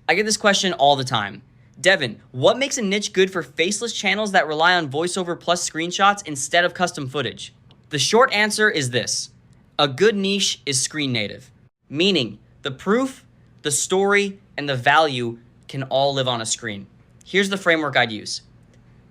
I get this question all the time. Deven, what makes a niche good for faceless channels that rely on voiceover plus screenshots instead of custom footage? The short answer is this. A good niche is screen native, meaning the proof, the story, and the value can all live on a screen. Here's the framework I'd use.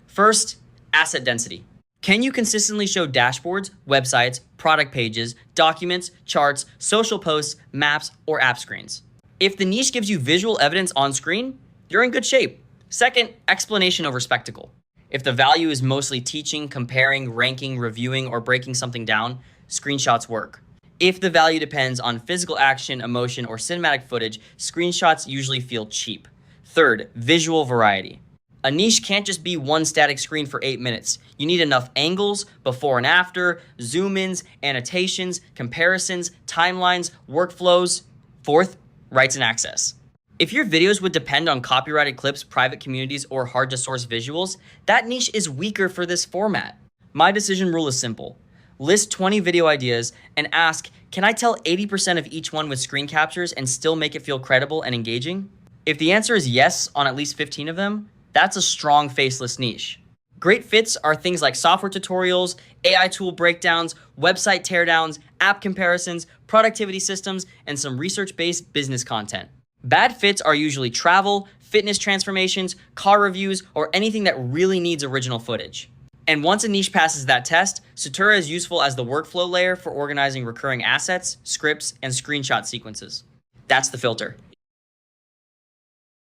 First, asset density. Can you consistently show dashboards, websites, product pages, documents, charts, social posts, maps, or app screens? If the niche gives you visual evidence on screen, you're in good shape. Second, explanation over spectacle. If the value is mostly teaching, comparing, ranking, reviewing, or breaking something down, screenshots work. If the value depends on physical action, emotion, or cinematic footage, screenshots usually feel cheap. Third, visual variety. A niche can't just be one static screen for 8 minutes. You need enough angles, before and after, zoom-ins, annotations, comparisons, timelines, workflows. Fourth, rights and access. If your videos would depend on copyrighted clips, private communities, or hard-to-source visuals, that niche is weaker for this format. My decision rule is simple. List 20 video ideas and ask, can I tell 80% of each one with screen captures and still make it feel credible and engaging? If the answer is yes on at least 15 of them, that's a strong faceless niche. Great fits are things like software tutorials, AI tool breakdowns, website teardowns, app comparisons, productivity systems, and some research-based business content. Bad fits are usually travel, fitness transformations, car reviews, or anything that really needs original footage. And once a niche passes that test, Satura is useful as the workflow layer for organizing recurring assets, scripts, and screenshot sequences. That's the filter.